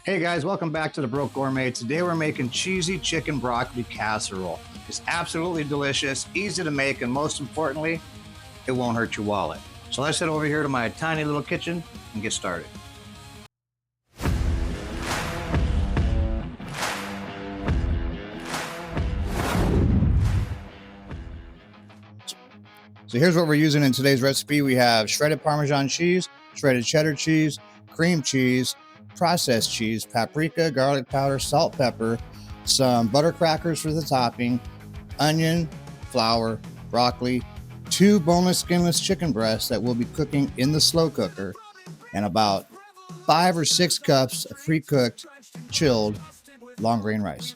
Hey guys, welcome back to the Broke Gourmet. Today we're making cheesy chicken broccoli casserole. It's absolutely delicious, easy to make, and most importantly, it won't hurt your wallet. So let's head over here to my tiny little kitchen and get started. So here's what we're using in today's recipe. We have shredded Parmesan cheese, shredded cheddar cheese, cream cheese, processed cheese, paprika, garlic powder, salt, pepper, some butter crackers for the topping, onion, flour, broccoli, 2 boneless skinless chicken breasts that we'll be cooking in the slow cooker, and about 5 or 6 cups of pre-cooked, chilled, long grain rice.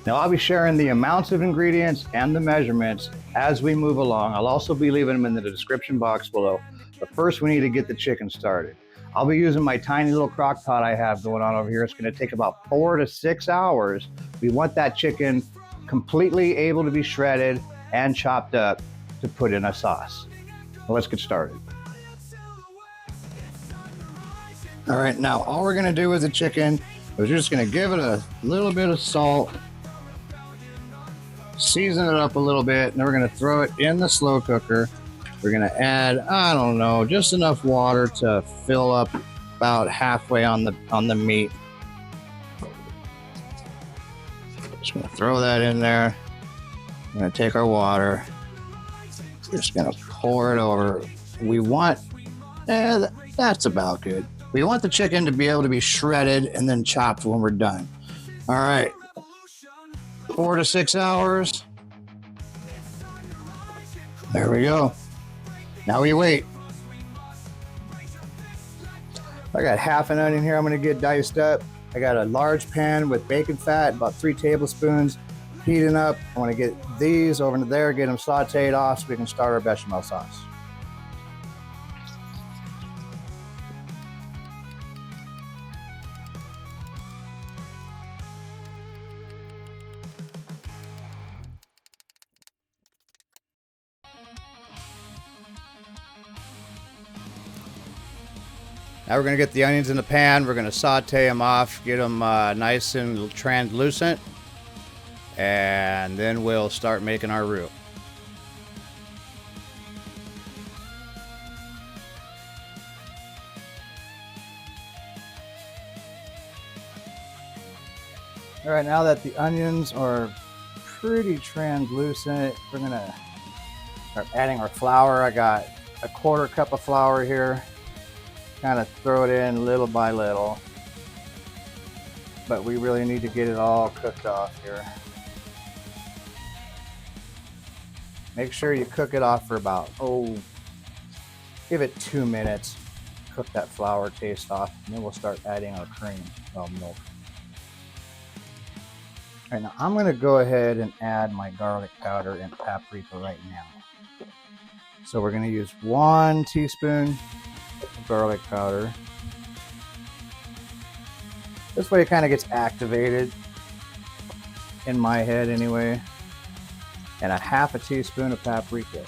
Now I'll be sharing the amounts of ingredients and the measurements as we move along. I'll also be leaving them in the description box below. But first we need to get the chicken started. I'll be using my tiny little crock pot I have going on over here. It's going to take about 4 to 6 hours. We want that chicken completely able to be shredded and chopped up to put in a sauce. Well, let's get started. All right, now all we're going to do with the chicken is we're just going to give it a little bit of salt, season it up a little bit, and then we're going to throw it in the slow cooker. We're going to add, I don't know, just enough water to fill up about halfway on the meat. Just going to throw that in there. We're going to take our water. Just going to pour it over. We want, that's about good. We want the chicken to be able to be shredded and then chopped when we're done. All right. 4 to 6 hours. There we go. Now we wait. I got half an onion here I'm going to get diced up. I got a large pan with bacon fat, about 3 tablespoons, heating up. I want to get these over to there, get them sauteed off so we can start our bechamel sauce. Now we're going to get the onions in the pan. We're going to saute them off, get them nice and translucent, and then we'll start making our roux. All right, now that the onions are pretty translucent, we're going to start adding our flour. I got a 1/4 cup of flour here. Kind of throw it in little by little, but we really need to get it all cooked off here. Make sure you cook it off for about, give it 2 minutes. Cook that flour taste off, and then we'll start adding our cream, milk. All right, now I'm going to go ahead and add my garlic powder and paprika right now. So we're going to use 1 teaspoon garlic powder. This way it kind of gets activated in my head anyway. And a 1/2 teaspoon of paprika.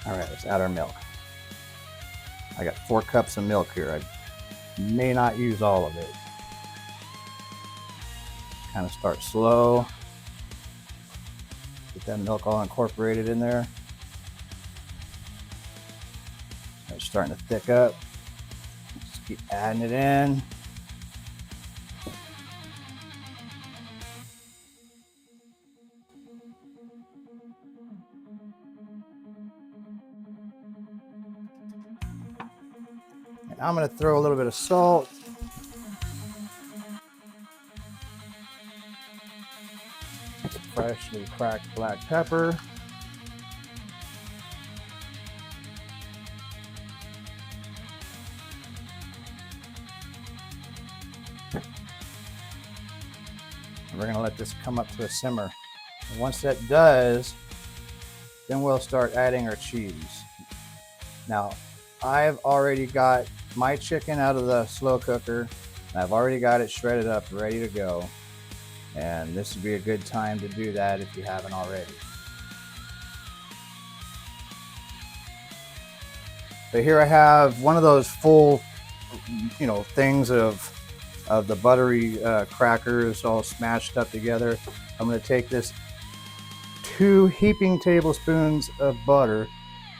All right, let's add our milk. I got 4 cups of milk here. I may not use all of it. Kind of start slow. Get that milk all incorporated in there. It's starting to thick up. Just keep adding it in. And I'm going to throw a little bit of salt. Freshly cracked black pepper. And we're going to let this come up to a simmer. And once that does, then we'll start adding our cheese. Now, I've already got my chicken out of the slow cooker. I've already got it shredded up, ready to go. And this would be a good time to do that if you haven't already. But here I have one of those full, things of the buttery crackers all smashed up together. I'm going to take this 2 heaping tablespoons of butter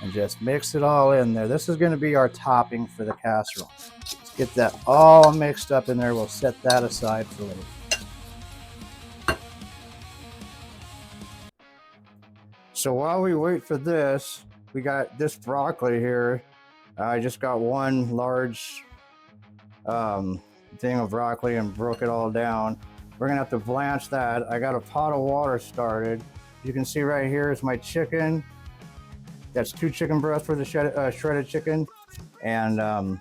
and just mix it all in there. This is going to be our topping for the casserole. Let's get that all mixed up in there. We'll set that aside for later. So while we wait for this, we got this broccoli here. I just got one large thing of broccoli and broke it all down. We're gonna have to blanch that. I got a pot of water started. You can see right here is my chicken. That's 2 chicken breasts for the shredded chicken. And all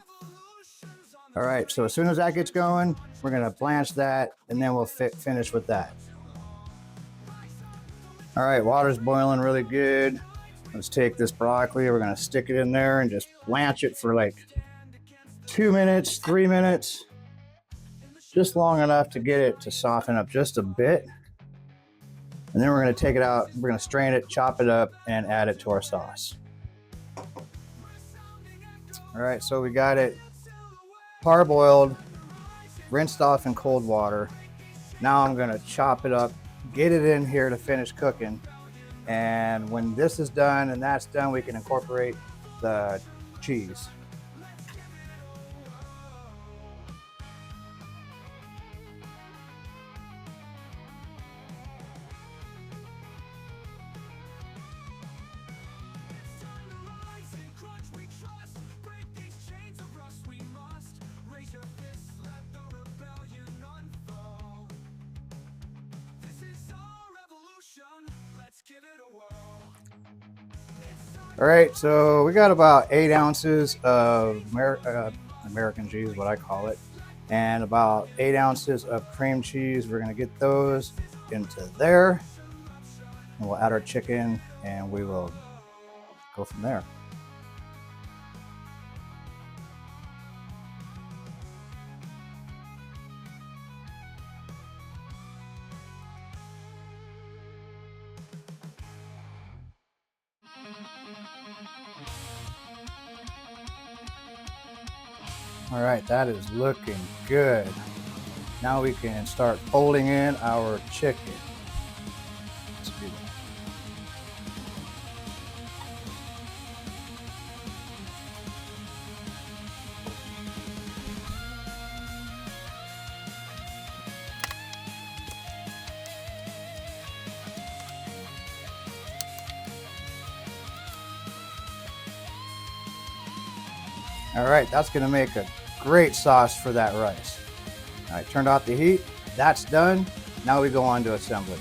right, so as soon as that gets going, we're gonna blanch that and then we'll finish with that. All right, water's boiling really good. Let's take this broccoli, we're gonna stick it in there and just blanch it for like 2 minutes, 3 minutes, just long enough to get it to soften up just a bit. And then we're gonna take it out, we're gonna strain it, chop it up, and add it to our sauce. All right, so we got it parboiled, rinsed off in cold water. Now I'm gonna chop it up, get it in here to finish cooking. And when this is done and that's done, we can incorporate the cheese. All right, so we got about 8 ounces of American cheese, what I call it, and about 8 ounces of cream cheese. We're gonna get those into there, and we'll add our chicken, and we will go from there. All right, that is looking good. Now we can start folding in our chicken. Let's do that. All right, that's gonna make a great sauce for that rice. All right, turned off the heat. That's done. Now we go on to assembly.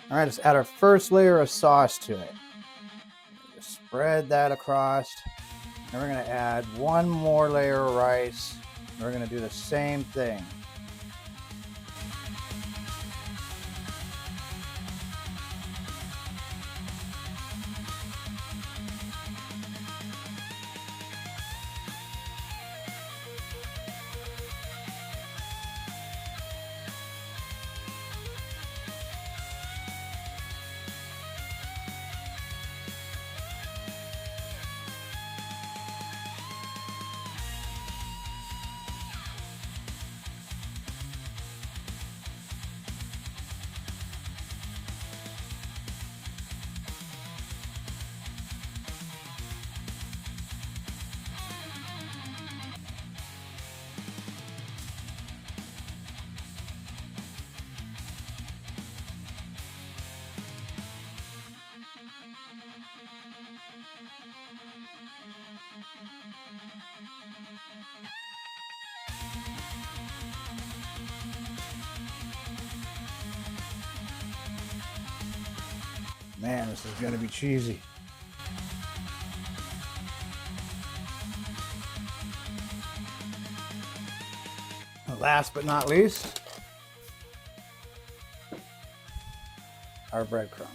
All right, let's add our first layer of sauce to it. Just spread that across. And we're gonna add one more layer of rice. We're gonna do the same thing. Man, this is gonna be cheesy. last but not least, our breadcrumbs.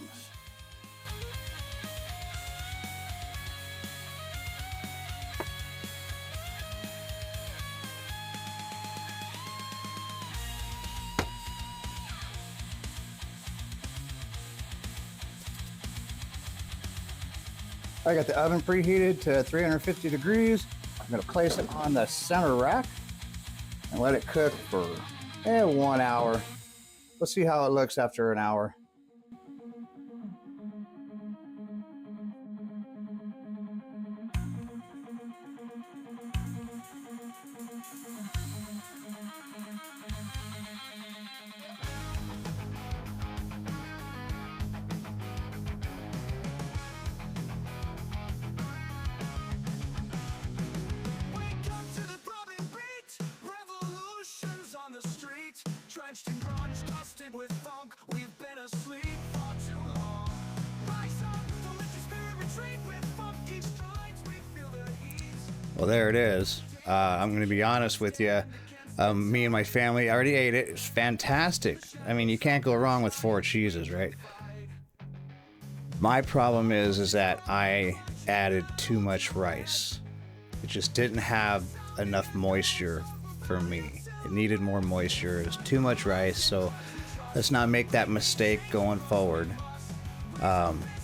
I got the oven preheated to 350 degrees. I'm gonna place it on the center rack and let it cook for 1 hour. Let's see how it looks after an hour. Drenched in grunge, dusted with funk, we've been asleep for too long. Rise up, don't let your spirit retreat with funky strides, we feel the heat. Well, there it is. I'm going to be honest with you. Me and my family already ate it. It's fantastic. I mean, you can't go wrong with 4 cheeses, right? My problem is that I added too much rice. It just didn't have enough moisture for me. It needed more moisture. It was too much rice, so let's not make that mistake going forward.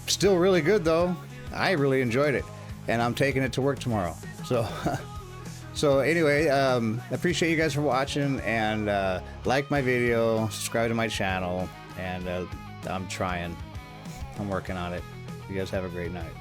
Still really good though. I really enjoyed it, and I'm taking it to work tomorrow. So anyway, appreciate you guys for watching, and like my video, subscribe to my channel, and I'm trying. I'm working on it. You guys have a great night.